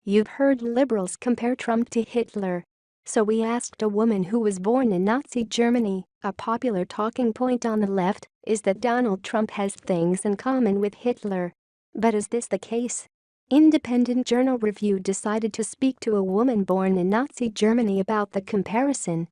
You've heard liberals compare Trump to Hitler. So we asked a woman who was born in Nazi Germany. A popular talking point on the left is that Donald Trump has things in common with Hitler. But is this the case? Independent Journal Review decided to speak to a woman born in Nazi Germany about the comparison.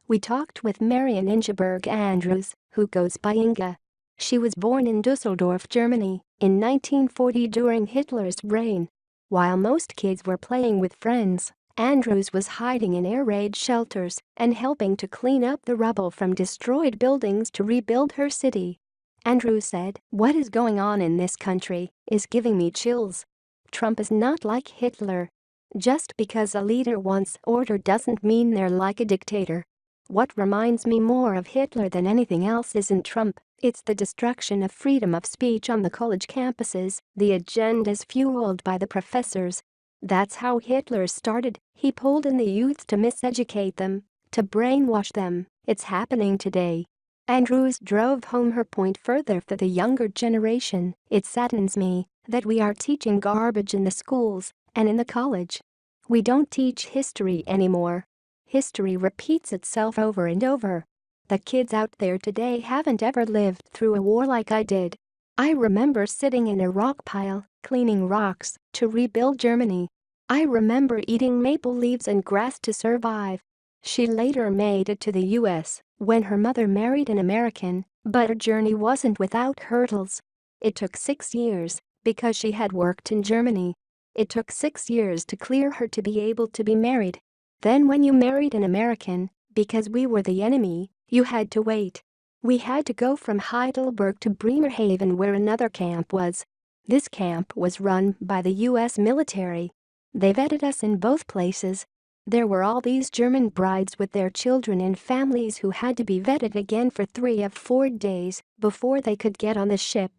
We talked with Marian Ingeborg Andrews, who goes by Inga. She was born in Dusseldorf, Germany, in 1940 during Hitler's reign. While most kids were playing with friends, Andrews was hiding in air raid shelters and helping to clean up the rubble from destroyed buildings to rebuild her city. Andrews said, "What is going on in this country is giving me chills. Trump is not like Hitler. Just because a leader wants order doesn't mean they're like a dictator. What reminds me more of Hitler than anything else isn't Trump, it's the destruction of freedom of speech on the college campuses, the agendas fueled by the professors. That's how Hitler started. He pulled in the youth to miseducate them, to brainwash them. It's happening today." Andrews drove home her point further for the younger generation. "It saddens me that we are teaching garbage in the schools and in the college. We don't teach history anymore. History repeats itself over and over. The kids out there today haven't ever lived through a war like I did. I remember sitting in a rock pile, cleaning rocks, to rebuild Germany. I remember eating maple leaves and grass to survive." She later made it to the US when her mother married an American, but her journey wasn't without hurdles. It took 6 years because she had worked in Germany. It took 6 years to clear her to be able to be married. Then when you married an American, because we were the enemy, you had to wait. We had to go from Heidelberg to Bremerhaven where another camp was. This camp was run by the US military. They vetted us in both places. There were all these German brides with their children and families who had to be vetted again for 3 of 4 days before they could get on the ship.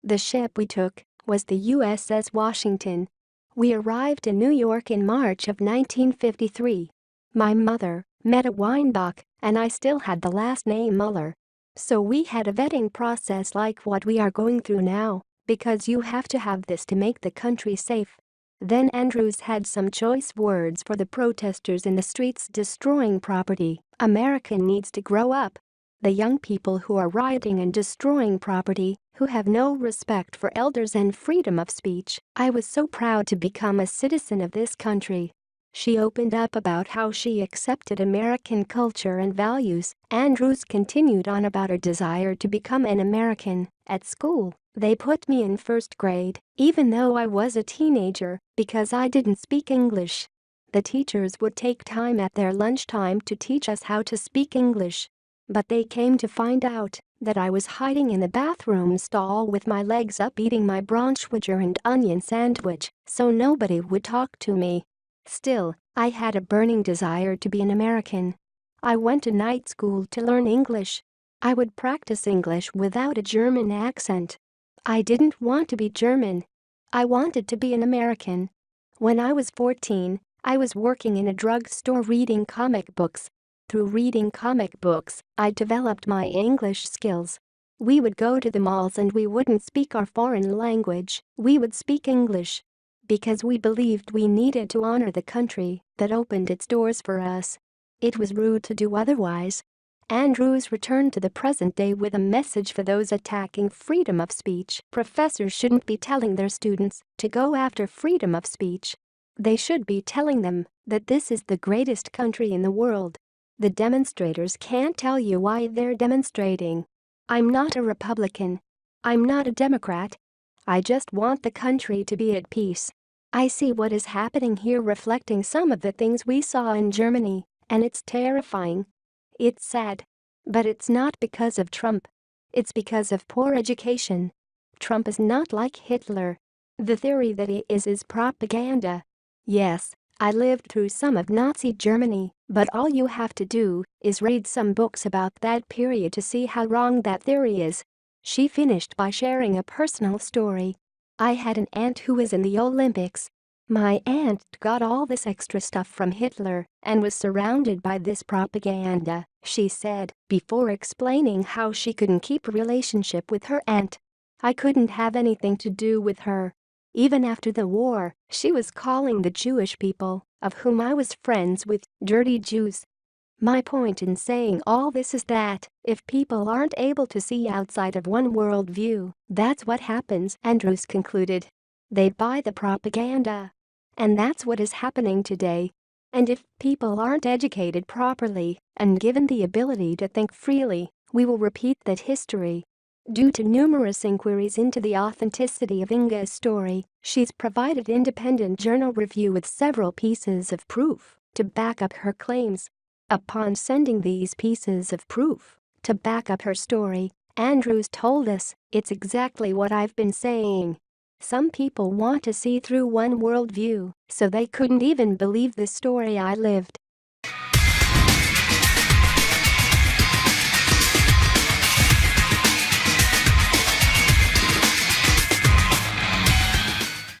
The ship we took was the USS Washington. We arrived in New York in March of 1953. My mother, Meta Weinbach, and I still had the last name Muller. So we had a vetting process like what we are going through now, because you have to have this to make the country safe. Then Andrews had some choice words for the protesters in the streets destroying property. "America needs to grow up. The young people who are rioting and destroying property, who have no respect for elders and freedom of speech. I was so proud to become a citizen of this country." She opened up about how she accepted American culture and values. Andrews continued on about her desire to become an American. "At school, they put me in first grade, even though I was a teenager, because I didn't speak English. The teachers would take time at their lunchtime to teach us how to speak English. But they came to find out that I was hiding in the bathroom stall with my legs up eating my Braunschweiger and onion sandwich, so nobody would talk to me. Still, I had a burning desire to be an American. I went to night school to learn English. I would practice English without a German accent. I didn't want to be German. I wanted to be an American. When I was 14, I was working in a drugstore reading comic books. Through reading comic books, I developed my English skills. We would go to the malls and we wouldn't speak our foreign language, we would speak English. Because we believed we needed to honor the country that opened its doors for us. It was rude to do otherwise." Andrews returned to the present day with a message for those attacking freedom of speech. Professors shouldn't be telling their students to go after freedom of speech. They should be telling them that this is the greatest country in the world. The demonstrators can't tell you why they're demonstrating. I'm not a Republican. I'm not a Democrat. I just want the country to be at peace. I see what is happening here reflecting some of the things we saw in Germany, and it's terrifying. It's sad. But it's not because of Trump. It's because of poor education. Trump is not like Hitler. The theory that he is propaganda. Yes, I lived through some of Nazi Germany, but all you have to do is read some books about that period to see how wrong that theory is. She finished by sharing a personal story. "I had an aunt who was in the Olympics. My aunt got all this extra stuff from Hitler and was surrounded by this propaganda," she said, before explaining how she couldn't keep a relationship with her aunt. "I couldn't have anything to do with her. Even after the war, she was calling the Jewish people, of whom I was friends with, dirty Jews. My point in saying all this is that, if people aren't able to see outside of one worldview, that's what happens, Andrews concluded. They buy the propaganda. And that's what is happening today. And if people aren't educated properly and given the ability to think freely, we will repeat that history. Due to numerous inquiries into the authenticity of Inga's story, she's provided independent journal review with several pieces of proof to back up her claims. Upon sending these pieces of proof to back up her story, Andrews told us, "It's exactly what I've been saying. Some people want to see through one worldview, so they couldn't even believe the story I lived.